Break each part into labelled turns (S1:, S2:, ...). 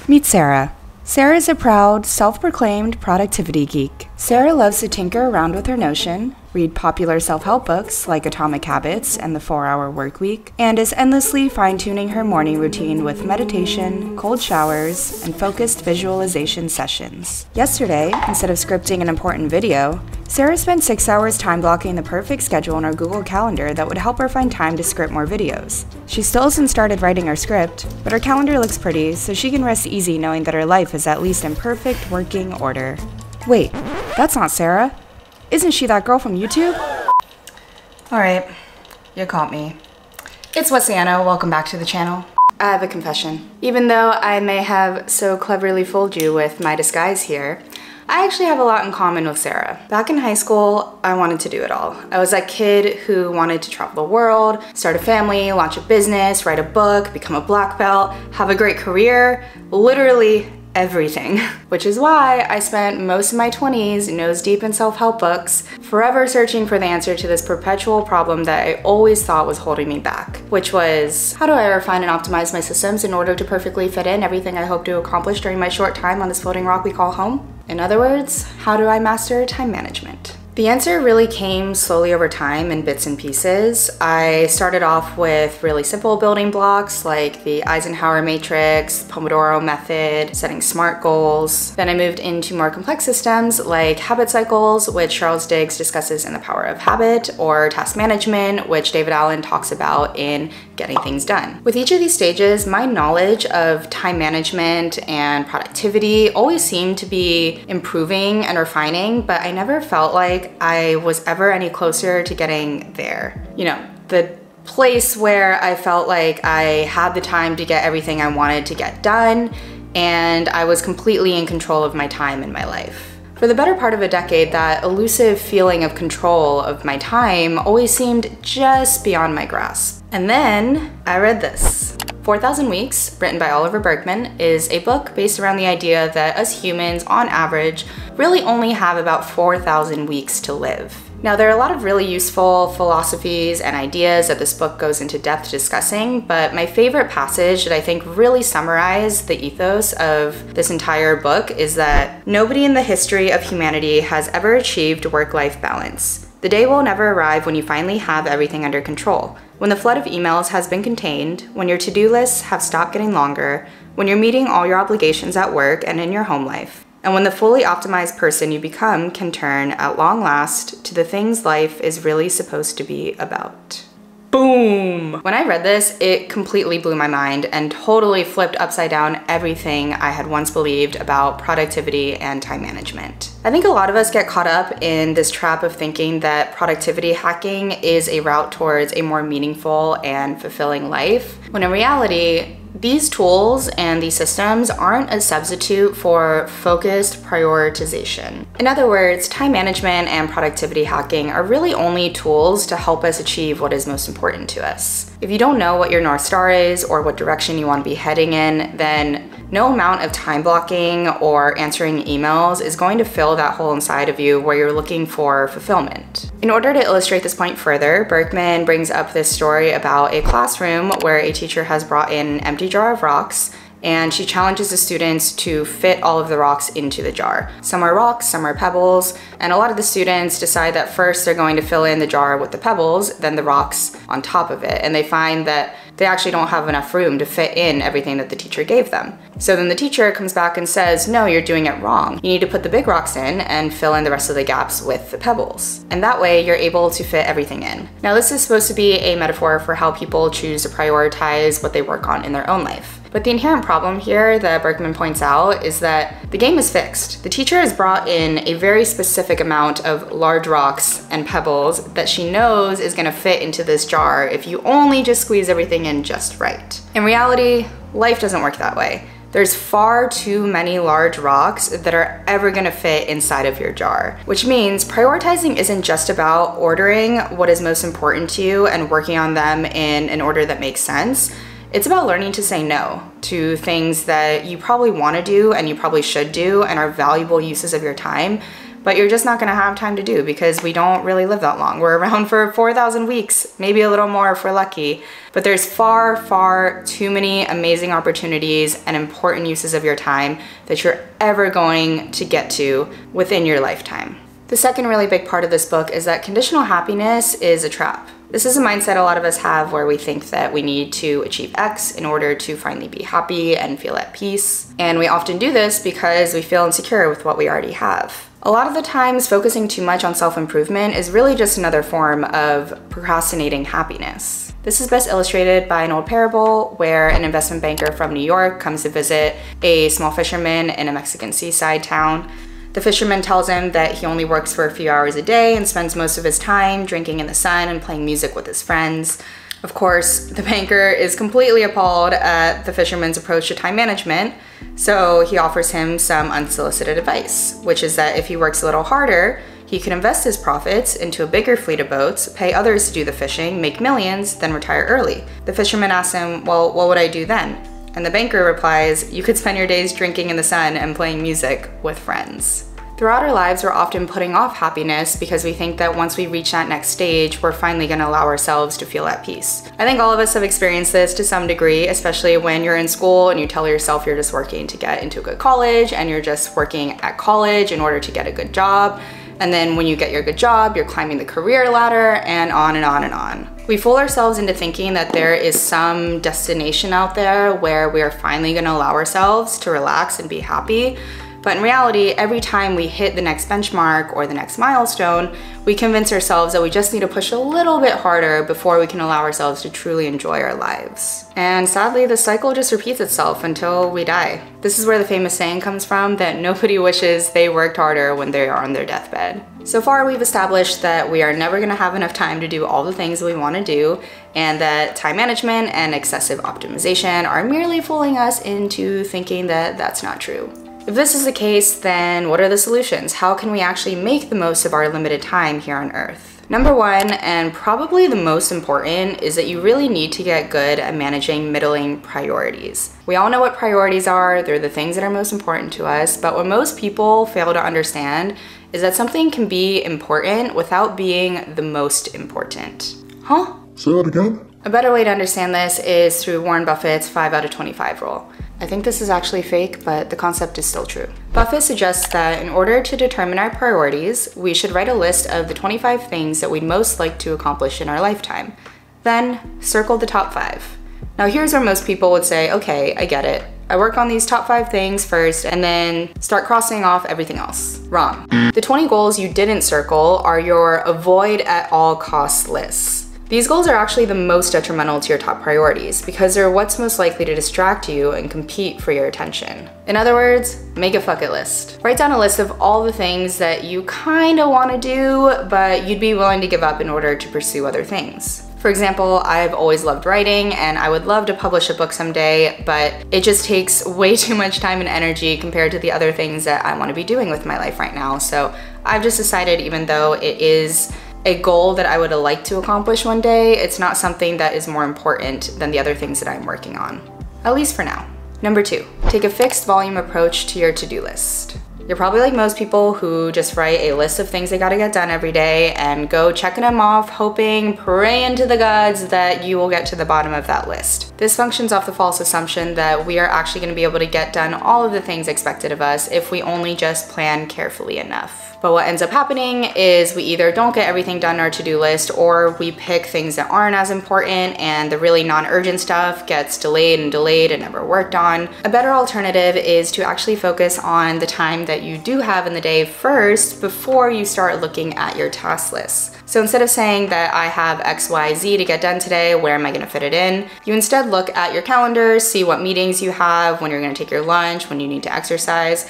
S1: Meet Sarah. Sarah is a proud, self-proclaimed productivity geek. Sarah loves to tinker around with her Notion, read popular self-help books like Atomic Habits and The 4-Hour Workweek, and is endlessly fine-tuning her morning routine with meditation, cold showers, and focused visualization sessions. Yesterday, instead of scripting an important video, Sarah spent 6 hours time blocking the perfect schedule in her Google Calendar that would help her find time to script more videos. She still hasn't started writing her script, but her calendar looks pretty, so she can rest easy knowing that her life is at least in perfect working order. Wait, that's not Sarah. Isn't she that girl from YouTube? Alright, you caught me. It's Wesiano, welcome back to the channel. I have a confession. Even though I may have so cleverly fooled you with my disguise here, I actually have a lot in common with Sarah. Back in high school, I wanted to do it all. I was that kid who wanted to travel the world, start a family, launch a business, write a book, become a black belt, have a great career, literally everything. Which is why I spent most of my 20s nose deep in self-help books, forever searching for the answer to this perpetual problem that I always thought was holding me back, which was, how do I refine and optimize my systems in order to perfectly fit in everything I hope to accomplish during my short time on this floating rock we call home? In other words, how do I master time management? The answer really came slowly over time in bits and pieces. I started off with really simple building blocks like the Eisenhower matrix, Pomodoro method, setting SMART goals. Then I moved into more complex systems like habit cycles, which Charles Diggs discusses in The Power of Habit, or task management, which David Allen talks about in Getting Things Done. With each of these stages, my knowledge of time management and productivity always seemed to be improving and refining, but I never felt like I was ever any closer to getting there. You know, the place where I felt like I had the time to get everything I wanted to get done, and I was completely in control of my time and my life. For the better part of a decade, that elusive feeling of control of my time always seemed just beyond my grasp. And then I read this. 4,000 Weeks, written by Oliver Burkeman, is a book based around the idea that us humans, on average, really only have about 4,000 weeks to live. Now, there are a lot of really useful philosophies and ideas that this book goes into depth discussing, but my favorite passage that I think really summarizes the ethos of this entire book is that nobody in the history of humanity has ever achieved work-life balance. The day will never arrive when you finally have everything under control. When the flood of emails has been contained, when your to-do lists have stopped getting longer, when you're meeting all your obligations at work and in your home life, and when the fully optimized person you become can turn, at long last, to the things life is really supposed to be about. Boom! When I read this, it completely blew my mind and totally flipped upside down everything I had once believed about productivity and time management. I think a lot of us get caught up in this trap of thinking that productivity hacking is a route towards a more meaningful and fulfilling life, when in reality, these tools and these systems aren't a substitute for focused prioritization. In other words, time management and productivity hacking are really only tools to help us achieve what is most important to us. If you don't know what your North Star is or what direction you want to be heading in, then no amount of time blocking or answering emails is going to fill that hole inside of you where you're looking for fulfillment. In order to illustrate this point further, Burkeman brings up this story about a classroom where a teacher has brought in an empty jar of rocks, and she challenges the students to fit all of the rocks into the jar. Some are rocks, some are pebbles, and a lot of the students decide that first they're going to fill in the jar with the pebbles, then the rocks on top of it, and they find that they actually don't have enough room to fit in everything that the teacher gave them. So then the teacher comes back and says, no, you're doing it wrong. You need to put the big rocks in and fill in the rest of the gaps with the pebbles. And that way you're able to fit everything in. Now, this is supposed to be a metaphor for how people choose to prioritize what they work on in their own life. But the inherent problem here that Burkeman points out is that the game is fixed. The teacher has brought in a very specific amount of large rocks and pebbles that she knows is gonna fit into this jar if you only just squeeze everything in just right. In reality, life doesn't work that way. There's far too many large rocks that are ever gonna fit inside of your jar, which means prioritizing isn't just about ordering what is most important to you and working on them in an order that makes sense. It's about learning to say no to things that you probably want to do and you probably should do and are valuable uses of your time, but you're just not gonna have time to do because we don't really live that long. We're around for 4,000 weeks, maybe a little more if we're lucky, but there's far, far too many amazing opportunities and important uses of your time that you're ever going to get to within your lifetime. The second really big part of this book is that conditional happiness is a trap. This is a mindset a lot of us have where we think that we need to achieve X in order to finally be happy and feel at peace. And we often do this because we feel insecure with what we already have. A lot of the times, focusing too much on self-improvement is really just another form of procrastinating happiness. This is best illustrated by an old parable where an investment banker from New York comes to visit a small fisherman in a Mexican seaside town. The fisherman tells him that he only works for a few hours a day and spends most of his time drinking in the sun and playing music with his friends. Of course, the banker is completely appalled at the fisherman's approach to time management, so he offers him some unsolicited advice, which is that if he works a little harder, he could invest his profits into a bigger fleet of boats, pay others to do the fishing, make millions, then retire early. The fisherman asks him, well, what would I do then? And the banker replies, you could spend your days drinking in the sun and playing music with friends. Throughout our lives, we're often putting off happiness because we think that once we reach that next stage, we're finally gonna allow ourselves to feel at peace. I think all of us have experienced this to some degree, especially when you're in school and you tell yourself you're just working to get into a good college and you're just working at college in order to get a good job. And then when you get your good job, you're climbing the career ladder and on and on and on. We fool ourselves into thinking that there is some destination out there where we are finally gonna allow ourselves to relax and be happy. But in reality, every time we hit the next benchmark or the next milestone, we convince ourselves that we just need to push a little bit harder before we can allow ourselves to truly enjoy our lives. And sadly, the cycle just repeats itself until we die. This is where the famous saying comes from that nobody wishes they worked harder when they are on their deathbed. So far, we've established that we are never gonna have enough time to do all the things we wanna do, and that time management and excessive optimization are merely fooling us into thinking that that's not true. If this is the case, then what are the solutions? How can we actually make the most of our limited time here on Earth? Number one, and probably the most important, is that you really need to get good at managing middling priorities. We all know what priorities are. They're the things that are most important to us, but what most people fail to understand is that something can be important without being the most important. Huh?
S2: Say that again?
S1: A better way to understand this is through Warren Buffett's 5 out of 25 rule. I think this is actually fake, but the concept is still true. Buffett suggests that in order to determine our priorities, we should write a list of the 25 things that we'd most like to accomplish in our lifetime. Then circle the top 5. Now here's where most people would say, okay, I get it. I work on these top 5 things first and then start crossing off everything else. Wrong. The 20 goals you didn't circle are your avoid at all costs lists. These goals are actually the most detrimental to your top priorities because they're what's most likely to distract you and compete for your attention. In other words, make a fuck it list. Write down a list of all the things that you kinda wanna do, but you'd be willing to give up in order to pursue other things. For example, I've always loved writing and I would love to publish a book someday, but it just takes way too much time and energy compared to the other things that I wanna be doing with my life right now. So I've just decided, even though it is a goal that I would like to accomplish one day, it's not something that is more important than the other things that I'm working on, at least for now. Number 2, take a fixed volume approach to your to-do list. You're probably like most people who just write a list of things they gotta get done every day and go checking them off, hoping, praying to the gods that you will get to the bottom of that list. This functions off the false assumption that we are actually gonna be able to get done all of the things expected of us if we only just plan carefully enough. But what ends up happening is we either don't get everything done on our to-do list, or we pick things that aren't as important and the really non-urgent stuff gets delayed and never worked on. A better alternative is to actually focus on the time that you do have in the day first before you start looking at your task list. So instead of saying that I have X, Y, Z to get done today, where am I gonna fit it in? You instead look at your calendar, see what meetings you have, when you're gonna take your lunch, when you need to exercise,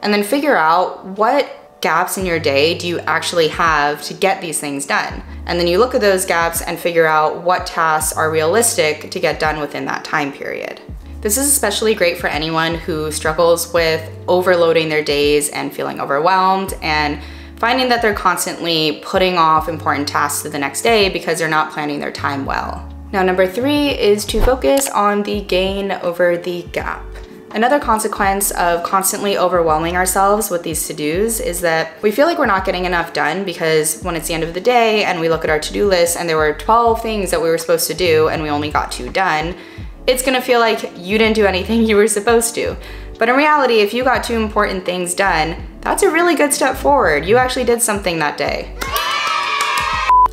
S1: and then figure out what gaps in your day do you actually have to get these things done. And then you look at those gaps and figure out what tasks are realistic to get done within that time period. This is especially great for anyone who struggles with overloading their days and feeling overwhelmed and finding that they're constantly putting off important tasks to the next day because they're not planning their time well. Now, number 3 is to focus on the gain over the gap. Another consequence of constantly overwhelming ourselves with these to-dos is that we feel like we're not getting enough done, because when it's the end of the day and we look at our to-do list and there were 12 things that we were supposed to do and we only got 2 done, it's gonna feel like you didn't do anything you were supposed to. But in reality, if you got 2 important things done, that's a really good step forward. You actually did something that day.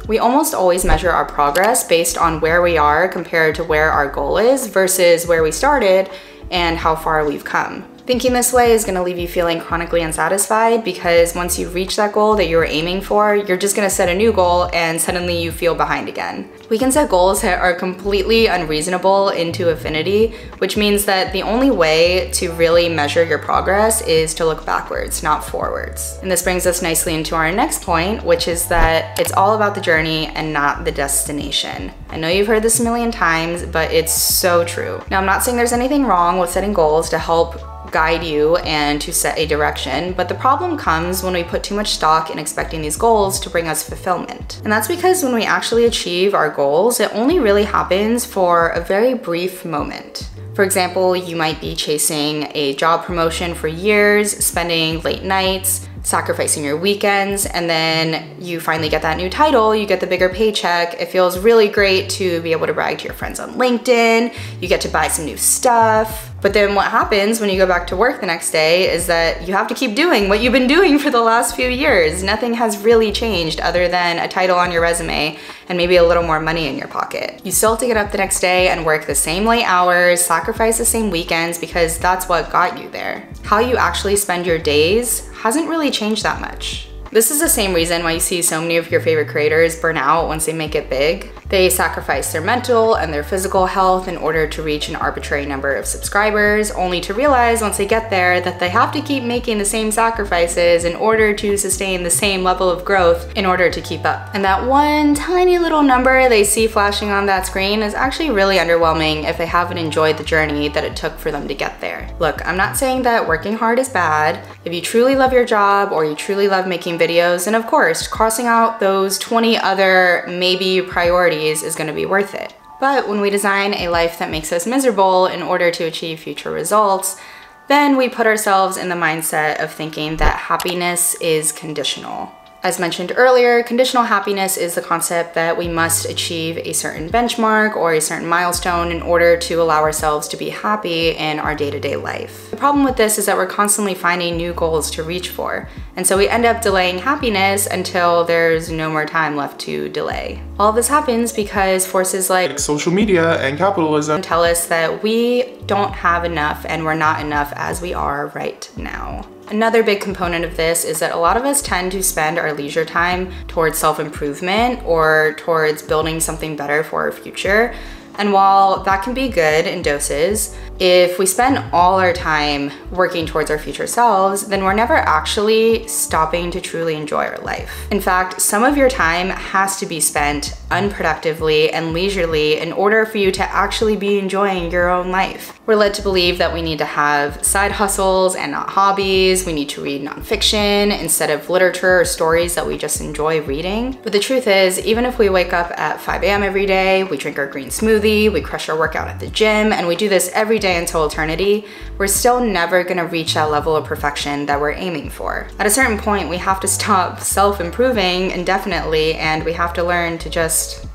S1: We almost always measure our progress based on where we are compared to where our goal is versus where we started and how far we've come. Thinking this way is gonna leave you feeling chronically unsatisfied, because once you reach that goal that you were aiming for, you're just gonna set a new goal and suddenly you feel behind again. We can set goals that are completely unreasonable into infinity, which means that the only way to really measure your progress is to look backwards, not forwards. And this brings us nicely into our next point, which is that it's all about the journey and not the destination. I know you've heard this a million times, but it's so true. Now, I'm not saying there's anything wrong with setting goals to help guide you and to set a direction, but the problem comes when we put too much stock in expecting these goals to bring us fulfillment. And that's because when we actually achieve our goals, it only really happens for a very brief moment. For example, you might be chasing a job promotion for years, spending late nights, sacrificing your weekends, and then you finally get that new title, you get the bigger paycheck. It feels really great to be able to brag to your friends on LinkedIn, you get to buy some new stuff. But then what happens when you go back to work the next day is that you have to keep doing what you've been doing for the last few years. Nothing has really changed other than a title on your resume and maybe a little more money in your pocket. You still have to get up the next day and work the same late hours, sacrifice the same weekends, because that's what got you there. How you actually spend your days hasn't really changed that much. This is the same reason why you see so many of your favorite creators burn out once they make it big. They sacrifice their mental and their physical health in order to reach an arbitrary number of subscribers, only to realize once they get there that they have to keep making the same sacrifices in order to sustain the same level of growth in order to keep up. And that one tiny little number they see flashing on that screen is actually really underwhelming if they haven't enjoyed the journey that it took for them to get there. Look, I'm not saying that working hard is bad. If you truly love your job or you truly love making videos, then of course, crossing out those 20 other maybe priorities is going to be worth it. But when we design a life that makes us miserable in order to achieve future results, then we put ourselves in the mindset of thinking that happiness is conditional. As mentioned earlier, conditional happiness is the concept that we must achieve a certain benchmark or a certain milestone in order to allow ourselves to be happy in our day-to-day life. The problem with this is that we're constantly finding new goals to reach for, and so we end up delaying happiness until there's no more time left to delay. All of this happens because forces like
S2: social media and capitalism
S1: tell us that we don't have enough and we're not enough as we are right now. Another big component of this is that a lot of us tend to spend our leisure time towards self-improvement or towards building something better for our future. And while that can be good in doses, if we spend all our time working towards our future selves, then we're never actually stopping to truly enjoy our life. In fact, some of your time has to be spent unproductively and leisurely in order for you to actually be enjoying your own life. We're led to believe that we need to have side hustles and not hobbies. We need to read nonfiction instead of literature or stories that we just enjoy reading. But the truth is, even if we wake up at 5 a.m. every day, we drink our green smoothie, we crush our workout at the gym, and we do this every day until eternity, we're still never gonna reach that level of perfection that we're aiming for. At a certain point, we have to stop self-improving indefinitely, and we have to learn to just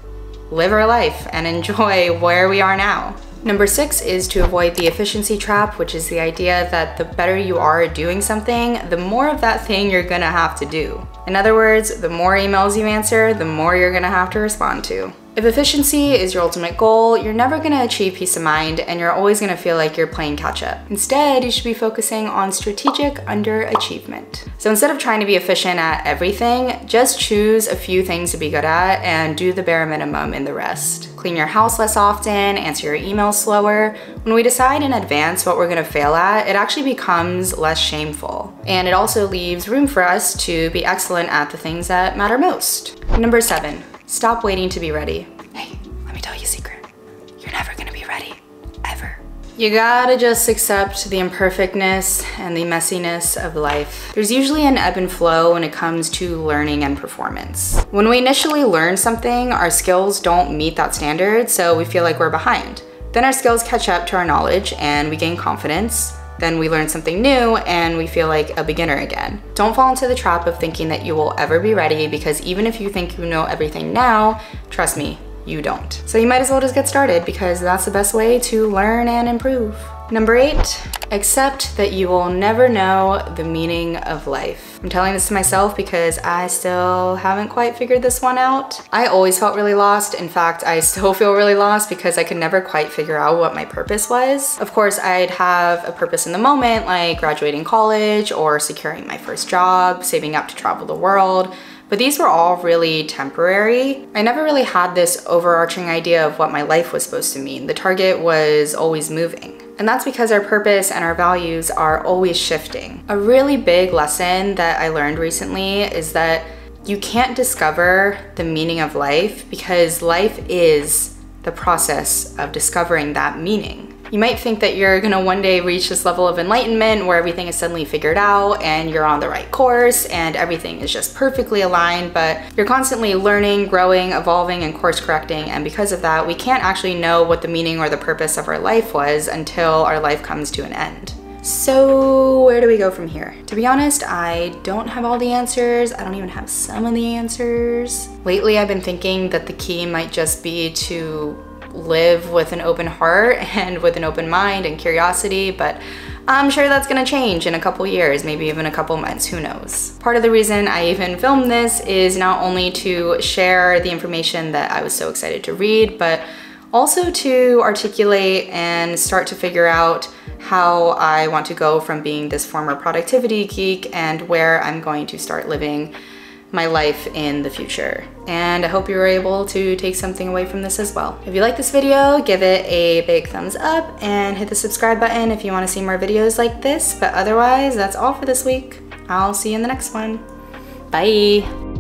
S1: live our life and enjoy where we are now. Number 6 is to avoid the efficiency trap, which is the idea that the better you are at doing something, the more of that thing you're gonna have to do. In other words, the more emails you answer, the more you're gonna have to respond to. If efficiency is your ultimate goal, you're never gonna achieve peace of mind and you're always gonna feel like you're playing catch up. Instead, you should be focusing on strategic underachievement. So instead of trying to be efficient at everything, just choose a few things to be good at and do the bare minimum in the rest. Clean your house less often, answer your emails slower. When we decide in advance what we're gonna fail at, it actually becomes less shameful. And it also leaves room for us to be excellent at the things that matter most. Number 7. Stop waiting to be ready. Hey, let me tell you a secret. You're never gonna be ready, ever. You gotta just accept the imperfectness and the messiness of life. There's usually an ebb and flow when it comes to learning and performance. When we initially learn something, our skills don't meet that standard, so we feel like we're behind. Then our skills catch up to our knowledge and we gain confidence. Then we learn something new and we feel like a beginner again. Don't fall into the trap of thinking that you will ever be ready, because even if you think you know everything now, trust me, you don't. So you might as well just get started, because that's the best way to learn and improve. Number 8, accept that you will never know the meaning of life. I'm telling this to myself because I still haven't quite figured this one out. I always felt really lost. In fact, I still feel really lost because I could never quite figure out what my purpose was. Of course, I'd have a purpose in the moment, like graduating college or securing my first job, saving up to travel the world. But these were all really temporary. I never really had this overarching idea of what my life was supposed to mean. The target was always moving. And that's because our purpose and our values are always shifting. A really big lesson that I learned recently is that you can't discover the meaning of life, because life is the process of discovering that meaning. You might think that you're gonna one day reach this level of enlightenment where everything is suddenly figured out and you're on the right course and everything is just perfectly aligned, but you're constantly learning, growing, evolving, and course correcting. And because of that, we can't actually know what the meaning or the purpose of our life was until our life comes to an end. So where do we go from here? To be honest, I don't have all the answers. I don't even have some of the answers. Lately, I've been thinking that the key might just be to live with an open heart and with an open mind and curiosity, but I'm sure that's gonna change in a couple years, maybe even a couple months, who knows. Part of the reason I even filmed this is not only to share the information that I was so excited to read, but also to articulate and start to figure out how I want to go from being this former productivity geek and where I'm going to start living my life in the future. And I hope you were able to take something away from this as well. If you like this video, give it a big thumbs up and hit the subscribe button if you want to see more videos like this. But otherwise, that's all for this week. I'll see you in the next one. Bye.